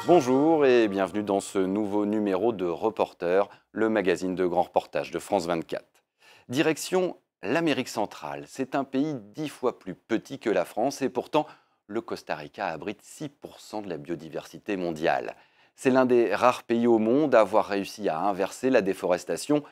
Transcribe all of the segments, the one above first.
Bonjour et bienvenue dans ce nouveau numéro de Reporter, le magazine de grands reportages de France 24. Direction l'Amérique centrale. C'est un pays 10 fois plus petit que la France et pourtant le Costa Rica abrite 6% de la biodiversité mondiale. C'est l'un des rares pays au monde à avoir réussi à inverser la déforestation.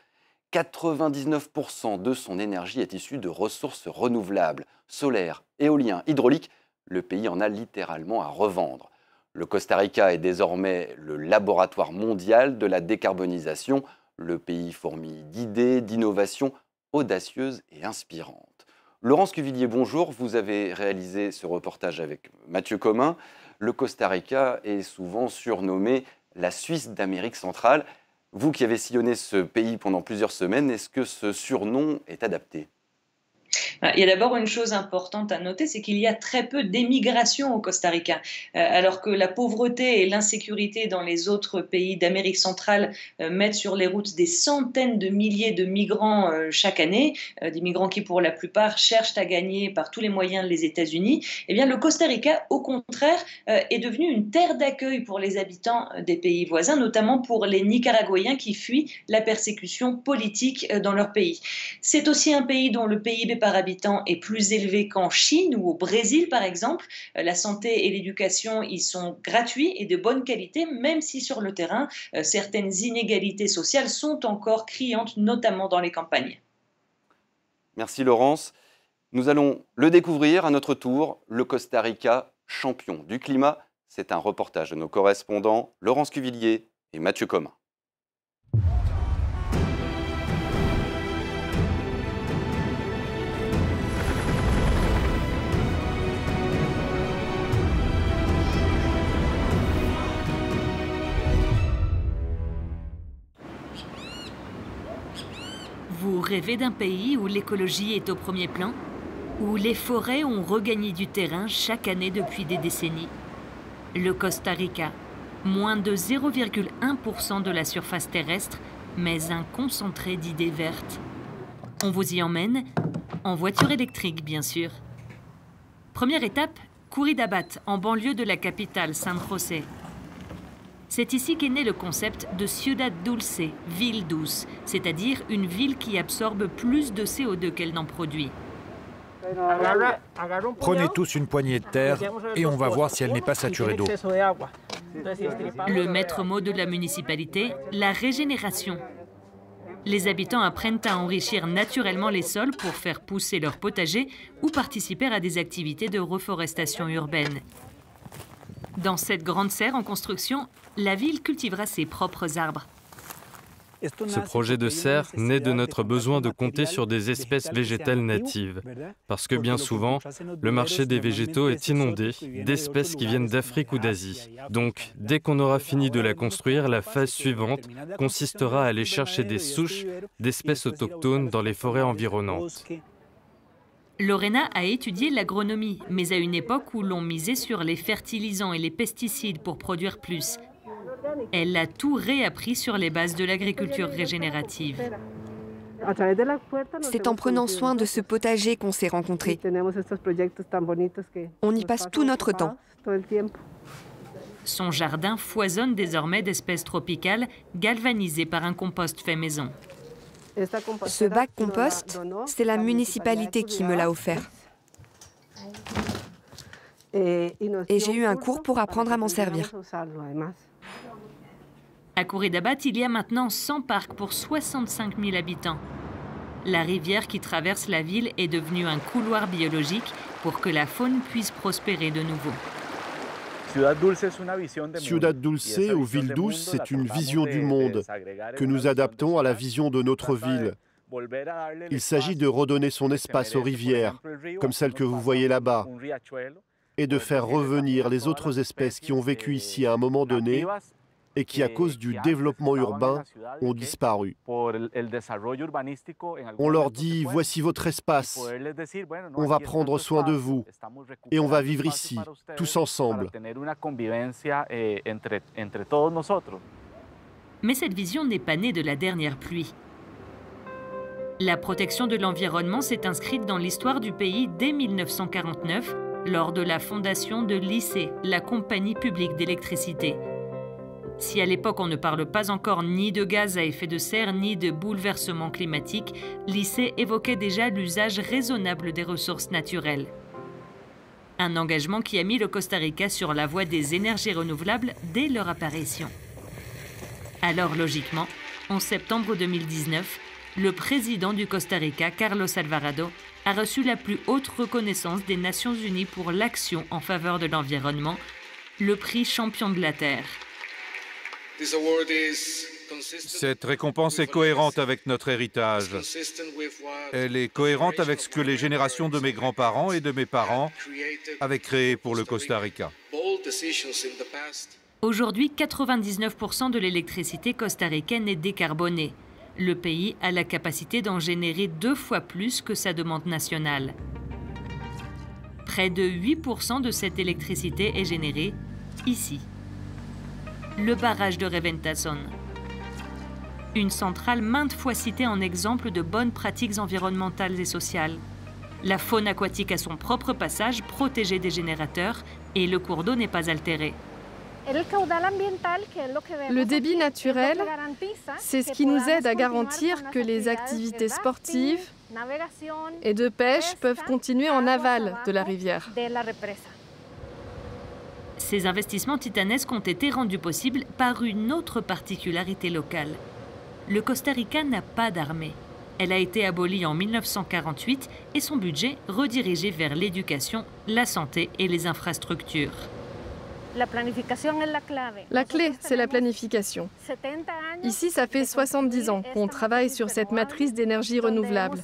99% de son énergie est issue de ressources renouvelables, solaires, éoliens, hydrauliques. Le pays en a littéralement à revendre. Le Costa Rica est désormais le laboratoire mondial de la décarbonisation. Le pays fourmille d'idées, d'innovations audacieuses et inspirantes. Laurence Cuvillier, bonjour. Vous avez réalisé ce reportage avec Mathieu Commun. Le Costa Rica est souvent surnommé la Suisse d'Amérique centrale. Vous qui avez sillonné ce pays pendant plusieurs semaines, est-ce que ce surnom est adapté ? Il y a d'abord une chose importante à noter, c'est qu'il y a très peu d'émigration au Costa Rica. Alors que la pauvreté et l'insécurité dans les autres pays d'Amérique centrale mettent sur les routes des centaines de milliers de migrants chaque année, des migrants qui pour la plupart cherchent à gagner par tous les moyens les États-Unis, eh bien le Costa Rica, au contraire, est devenu une terre d'accueil pour les habitants des pays voisins, notamment pour les Nicaraguayens qui fuient la persécution politique dans leur pays. C'est aussi un pays dont le PIB par habitant est plus élevé qu'en Chine ou au Brésil par exemple. La santé et l'éducation y sont gratuits et de bonne qualité, même si sur le terrain, certaines inégalités sociales sont encore criantes, notamment dans les campagnes. Merci Laurence. Nous allons le découvrir à notre tour, le Costa Rica, champion du climat. C'est un reportage de nos correspondants Laurence Cuvillier et Mathieu Commun. Vous rêvez d'un pays où l'écologie est au premier plan, où les forêts ont regagné du terrain chaque année depuis des décennies. Le Costa Rica, moins de 0,1% de la surface terrestre, mais un concentré d'idées vertes. On vous y emmène, en voiture électrique bien sûr. Première étape, Curridabat, en banlieue de la capitale, San José. C'est ici qu'est né le concept de Ciudad Dulce, ville douce, c'est-à-dire une ville qui absorbe plus de CO2 qu'elle n'en produit. Prenez tous une poignée de terre et on va voir si elle n'est pas saturée d'eau. Le maître mot de la municipalité, la régénération. Les habitants apprennent à enrichir naturellement les sols pour faire pousser leur potager ou participer à des activités de reforestation urbaine. Dans cette grande serre en construction, la ville cultivera ses propres arbres. Ce projet de serre naît de notre besoin de compter sur des espèces végétales natives. Parce que bien souvent, le marché des végétaux est inondé d'espèces qui viennent d'Afrique ou d'Asie. Donc, dès qu'on aura fini de la construire, la phase suivante consistera à aller chercher des souches d'espèces autochtones dans les forêts environnantes. Lorena a étudié l'agronomie, mais à une époque où l'on misait sur les fertilisants et les pesticides pour produire plus. Elle a tout réappris sur les bases de l'agriculture régénérative. C'est en prenant soin de ce potager qu'on s'est rencontrés. On y passe tout notre temps. Son jardin foisonne désormais d'espèces tropicales galvanisées par un compost fait maison. Ce bac compost, c'est la municipalité qui me l'a offert. Et j'ai eu un cours pour apprendre à m'en servir. À Curridabat, il y a maintenant 100 parcs pour 65 000 habitants. La rivière qui traverse la ville est devenue un couloir biologique pour que la faune puisse prospérer de nouveau. Ciudad Dulce ou Ville douce, c'est une vision du monde que nous adaptons à la vision de notre ville. Il s'agit de redonner son espace aux rivières, comme celle que vous voyez là-bas, et de faire revenir les autres espèces qui ont vécu ici à un moment donné et qui, à cause du développement urbain, ont disparu. On leur dit « Voici votre espace, on va prendre soin de vous et on va vivre ici, tous ensemble. » Mais cette vision n'est pas née de la dernière pluie. La protection de l'environnement s'est inscrite dans l'histoire du pays dès 1949, lors de la fondation de l'ICE, la compagnie publique d'électricité. Si à l'époque on ne parle pas encore ni de gaz à effet de serre ni de bouleversement climatique, l'ICE évoquait déjà l'usage raisonnable des ressources naturelles. Un engagement qui a mis le Costa Rica sur la voie des énergies renouvelables dès leur apparition. Alors logiquement, en septembre 2019, le président du Costa Rica, Carlos Alvarado, a reçu la plus haute reconnaissance des Nations Unies pour l'action en faveur de l'environnement, le prix Champion de la Terre. Cette récompense est cohérente avec notre héritage. Elle est cohérente avec ce que les générations de mes grands-parents et de mes parents avaient créé pour le Costa Rica. Aujourd'hui, 99% de l'électricité costaricaine est décarbonée. Le pays a la capacité d'en générer 2 fois plus que sa demande nationale. Près de 8% de cette électricité est générée ici. Le barrage de Reventazón. Une centrale maintes fois citée en exemple de bonnes pratiques environnementales et sociales. La faune aquatique a son propre passage protégé des générateurs et le cours d'eau n'est pas altéré. Le débit naturel, c'est ce qui nous aide à garantir que les activités sportives et de pêche peuvent continuer en aval de la rivière. Ces investissements titanesques ont été rendus possibles par une autre particularité locale. Le Costa Rica n'a pas d'armée. Elle a été abolie en 1948 et son budget redirigé vers l'éducation, la santé et les infrastructures. La clé, c'est la planification. Ici, ça fait 70 ans qu'on travaille sur cette matrice d'énergie renouvelable.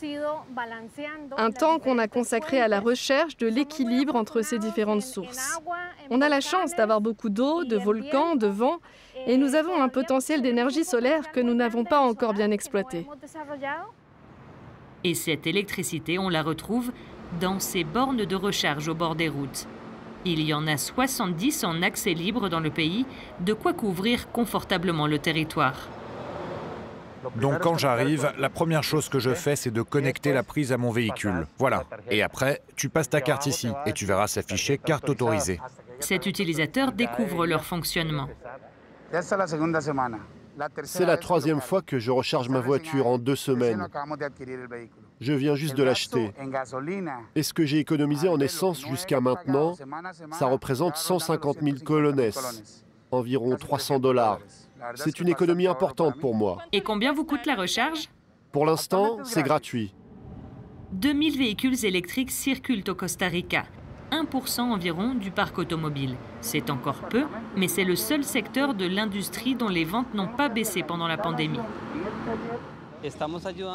Un temps qu'on a consacré à la recherche de l'équilibre entre ces différentes sources. On a la chance d'avoir beaucoup d'eau, de volcans, de vent, et nous avons un potentiel d'énergie solaire que nous n'avons pas encore bien exploité. Et cette électricité, on la retrouve dans ces bornes de recharge au bord des routes. Il y en a 70 en accès libre dans le pays, de quoi couvrir confortablement le territoire. Donc quand j'arrive, la première chose que je fais, c'est de connecter la prise à mon véhicule. Voilà. Et après, tu passes ta carte ici et tu verras s'afficher carte autorisée. Cet utilisateur découvre leur fonctionnement. C'est la 3e fois que je recharge ma voiture en 2 semaines. Je viens juste de l'acheter. Et ce que j'ai économisé en essence jusqu'à maintenant, ça représente 150 000 colones, environ 300 $. C'est une économie importante pour moi. Et combien vous coûte la recharge? Pour l'instant, c'est gratuit. 2000 véhicules électriques circulent au Costa Rica. 1% environ du parc automobile. C'est encore peu, mais c'est le seul secteur de l'industrie dont les ventes n'ont pas baissé pendant la pandémie.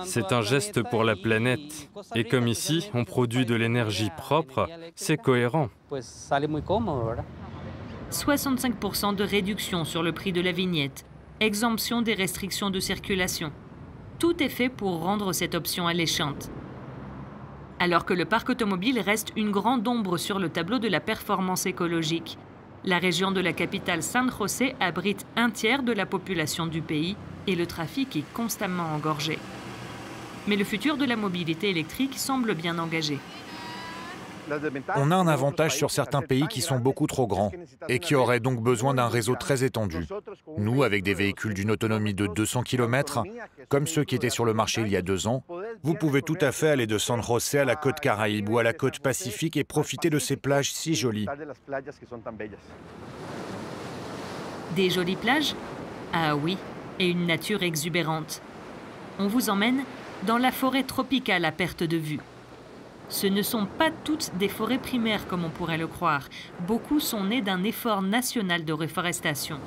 C'est un geste pour la planète. Et comme ici, on produit de l'énergie propre, c'est cohérent. 65% de réduction sur le prix de la vignette, exemption des restrictions de circulation. Tout est fait pour rendre cette option alléchante. Alors que le parc automobile reste une grande ombre sur le tableau de la performance écologique. La région de la capitale San José abrite 1/3 de la population du pays et le trafic est constamment engorgé. Mais le futur de la mobilité électrique semble bien engagé. On a un avantage sur certains pays qui sont beaucoup trop grands et qui auraient donc besoin d'un réseau très étendu. Nous, avec des véhicules d'une autonomie de 200 km, comme ceux qui étaient sur le marché il y a 2 ans, vous pouvez tout à fait aller de San José à la côte Caraïbe ou à la côte Pacifique et profiter de ces plages si jolies. Des jolies plages? Ah oui, et une nature exubérante. On vous emmène dans la forêt tropicale à perte de vue. Ce ne sont pas toutes des forêts primaires comme on pourrait le croire. Beaucoup sont nés d'un effort national de reforestation.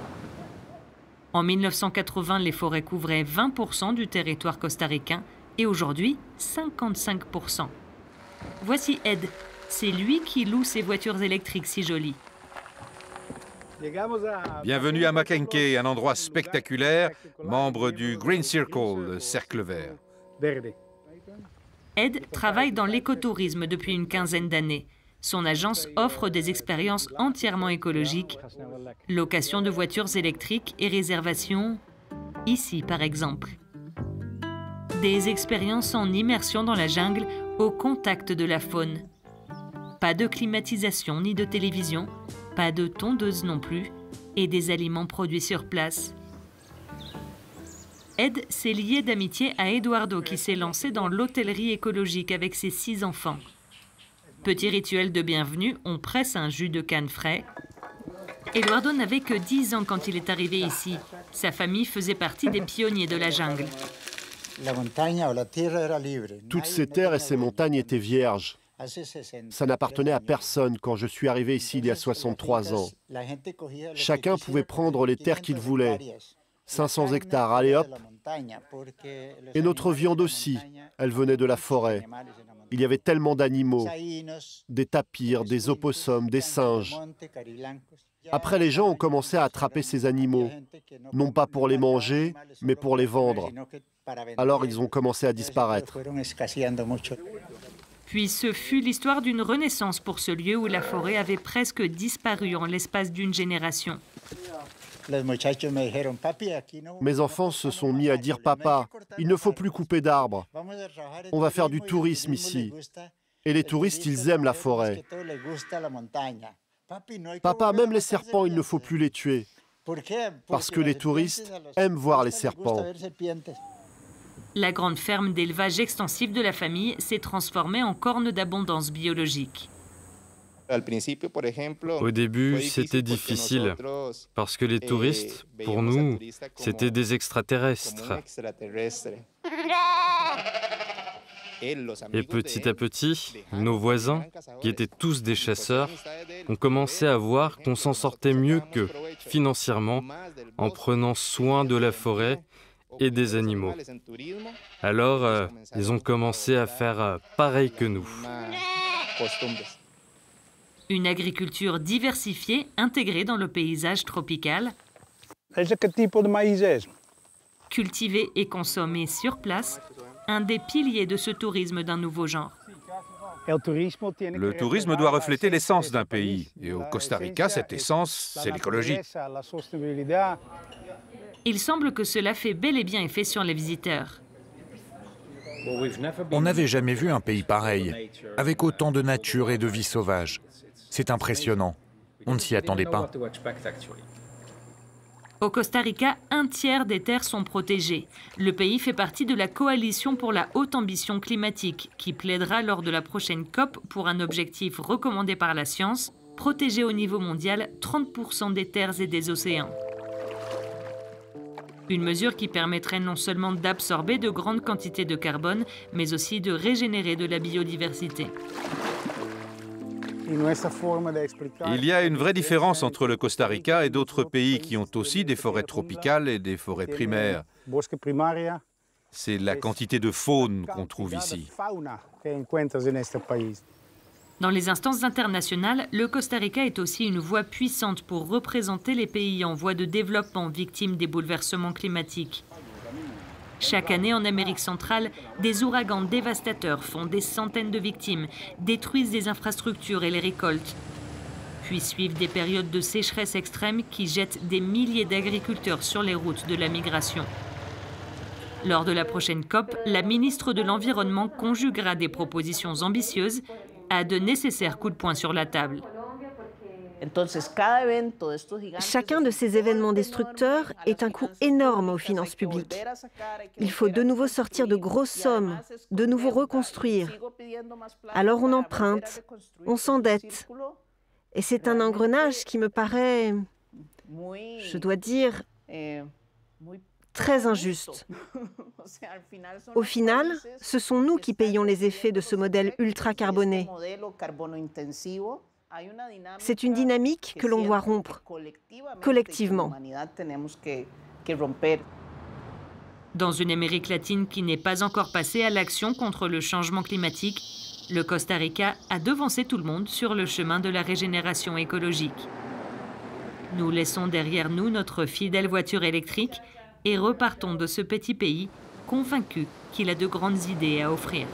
En 1980, les forêts couvraient 20% du territoire costaricain et aujourd'hui, 55%. Voici Ed. C'est lui qui loue ces voitures électriques si jolies. Bienvenue à Maquenque, un endroit spectaculaire, membre du Green Circle, le cercle vert. Ed travaille dans l'écotourisme depuis une quinzaine d'années. Son agence offre des expériences entièrement écologiques, location de voitures électriques et réservation ici par exemple. Des expériences en immersion dans la jungle au contact de la faune. Pas de climatisation ni de télévision, pas de tondeuse non plus, et des aliments produits sur place. Ed s'est lié d'amitié à Eduardo qui s'est lancé dans l'hôtellerie écologique avec ses 6 enfants. Petit rituel de bienvenue, on presse un jus de canne frais. Eduardo n'avait que 10 ans quand il est arrivé ici. Sa famille faisait partie des pionniers de la jungle. Toutes ces terres et ces montagnes étaient vierges. Ça n'appartenait à personne quand je suis arrivé ici il y a 63 ans. Chacun pouvait prendre les terres qu'il voulait. 500 hectares, allez hop. Et notre viande aussi, elle venait de la forêt. Il y avait tellement d'animaux, des tapirs, des opossums, des singes. Après, les gens ont commencé à attraper ces animaux, non pas pour les manger, mais pour les vendre. Alors ils ont commencé à disparaître. Puis ce fut l'histoire d'une renaissance pour ce lieu où la forêt avait presque disparu en l'espace d'une génération. Mes enfants se sont mis à dire « Papa, il ne faut plus couper d'arbres. On va faire du tourisme ici. » Et les touristes, ils aiment la forêt. « Papa, même les serpents, il ne faut plus les tuer. » Parce que les touristes aiment voir les serpents. La grande ferme d'élevage extensif de la famille s'est transformée en corne d'abondance biologique. Au début, c'était difficile, parce que les touristes, pour nous, c'était des extraterrestres. Et petit à petit, nos voisins, qui étaient tous des chasseurs, ont commencé à voir qu'on s'en sortait mieux qu'eux, financièrement, en prenant soin de la forêt et des animaux. Alors, ils ont commencé à faire pareil que nous. Une agriculture diversifiée, intégrée dans le paysage tropical, cultivée et consommée sur place, un des piliers de ce tourisme d'un nouveau genre. Le tourisme doit refléter l'essence d'un pays. Et au Costa Rica, cette essence, c'est l'écologie. Il semble que cela fait bel et bien effet sur les visiteurs. On n'avait jamais vu un pays pareil, avec autant de nature et de vie sauvage. C'est impressionnant. On ne s'y attendait pas. Au Costa Rica, 1/3 des terres sont protégées. Le pays fait partie de la coalition pour la haute ambition climatique, qui plaidera lors de la prochaine COP pour un objectif recommandé par la science, protéger au niveau mondial 30% des terres et des océans. Une mesure qui permettrait non seulement d'absorber de grandes quantités de carbone, mais aussi de régénérer de la biodiversité. Il y a une vraie différence entre le Costa Rica et d'autres pays qui ont aussi des forêts tropicales et des forêts primaires. C'est la quantité de faune qu'on trouve ici. Dans les instances internationales, le Costa Rica est aussi une voix puissante pour représenter les pays en voie de développement victimes des bouleversements climatiques. Chaque année en Amérique centrale, des ouragans dévastateurs font des centaines de victimes, détruisent des infrastructures et les récoltes. Puis suivent des périodes de sécheresse extrême qui jettent des milliers d'agriculteurs sur les routes de la migration. Lors de la prochaine COP, la ministre de l'Environnement conjuguera des propositions ambitieuses à de nécessaires coups de poing sur la table. Chacun de ces événements destructeurs est un coût énorme aux finances publiques. Il faut de nouveau sortir de grosses sommes, de nouveau reconstruire. Alors on emprunte, on s'endette. Et c'est un engrenage qui me paraît, je dois dire, très injuste. Au final, ce sont nous qui payons les effets de ce modèle ultra carboné. C'est une dynamique que l'on doit rompre, collectivement. Dans une Amérique latine qui n'est pas encore passée à l'action contre le changement climatique, le Costa Rica a devancé tout le monde sur le chemin de la régénération écologique. Nous laissons derrière nous notre fidèle voiture électrique et repartons de ce petit pays convaincus qu'il a de grandes idées à offrir.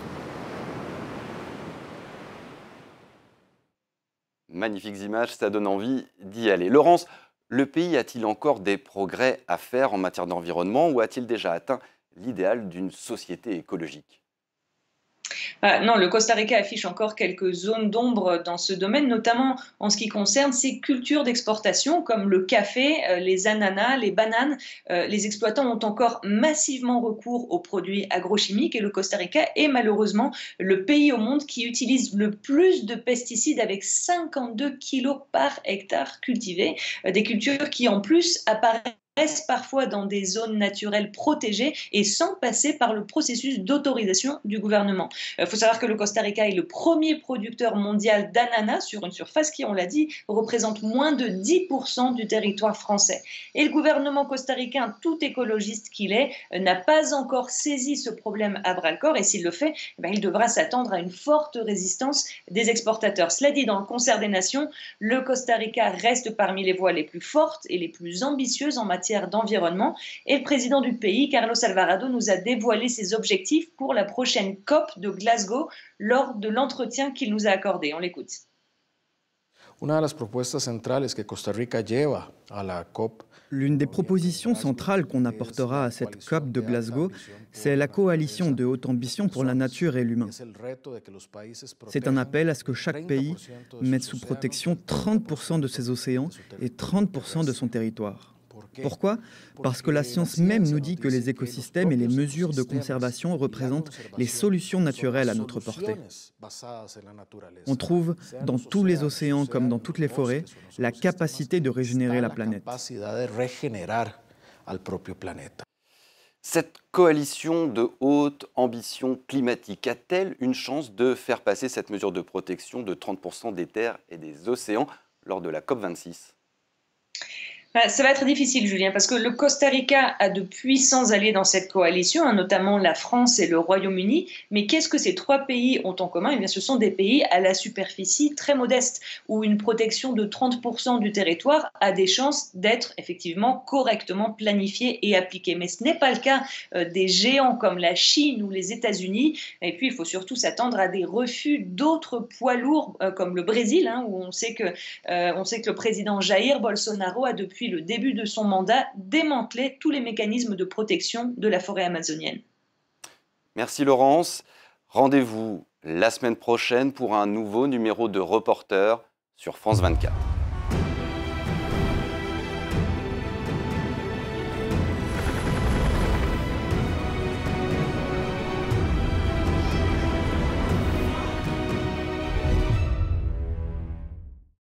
Magnifiques images, ça donne envie d'y aller. Laurence, le pays a-t-il encore des progrès à faire en matière d'environnement ou a-t-il déjà atteint l'idéal d'une société écologique ? Non, le Costa Rica affiche encore quelques zones d'ombre dans ce domaine, notamment en ce qui concerne ses cultures d'exportation, comme le café, les ananas, les bananes. Les exploitants ont encore massivement recours aux produits agrochimiques et le Costa Rica est malheureusement le pays au monde qui utilise le plus de pesticides avec 52 kilos par hectare cultivé. Des cultures qui en plus apparaissent parfois dans des zones naturelles protégées et sans passer par le processus d'autorisation du gouvernement. Il faut savoir que le Costa Rica est le premier producteur mondial d'ananas sur une surface qui, on l'a dit, représente moins de 10% du territoire français. Et le gouvernement costaricain, tout écologiste qu'il est, n'a pas encore saisi ce problème à bras-le-corps et s'il le fait, il devra s'attendre à une forte résistance des exportateurs. Cela dit, dans le concert des nations, le Costa Rica reste parmi les voix les plus fortes et les plus ambitieuses en matière d'environnement et le président du pays, Carlos Alvarado, nous a dévoilé ses objectifs pour la prochaine COP de Glasgow lors de l'entretien qu'il nous a accordé. On l'écoute. L'une des propositions centrales qu'on apportera à cette COP de Glasgow, c'est la coalition de haute ambition pour la nature et l'humain. C'est un appel à ce que chaque pays mette sous protection 30% de ses océans et 30% de son territoire. Pourquoi ? Parce que la science même nous dit que les écosystèmes et les mesures de conservation représentent les solutions naturelles à notre portée. On trouve dans tous les océans comme dans toutes les forêts la capacité de régénérer la planète. Cette coalition de haute ambition climatique a-t-elle une chance de faire passer cette mesure de protection de 30% des terres et des océans lors de la COP26 ? Ça va être difficile, Julien, parce que le Costa Rica a de puissants alliés dans cette coalition, notamment la France et le Royaume-Uni. Mais qu'est-ce que ces trois pays ont en commun ? Eh bien, ce sont des pays à la superficie très modeste, où une protection de 30% du territoire a des chances d'être effectivement correctement planifiée et appliquée. Mais ce n'est pas le cas des géants comme la Chine ou les États-Unis. Et puis, il faut surtout s'attendre à des refus d'autres poids lourds comme le Brésil, où on sait que le président Jair Bolsonaro a depuis le début de son mandat, démanteler tous les mécanismes de protection de la forêt amazonienne. Merci Laurence. Rendez-vous la semaine prochaine pour un nouveau numéro de Reporter sur France 24.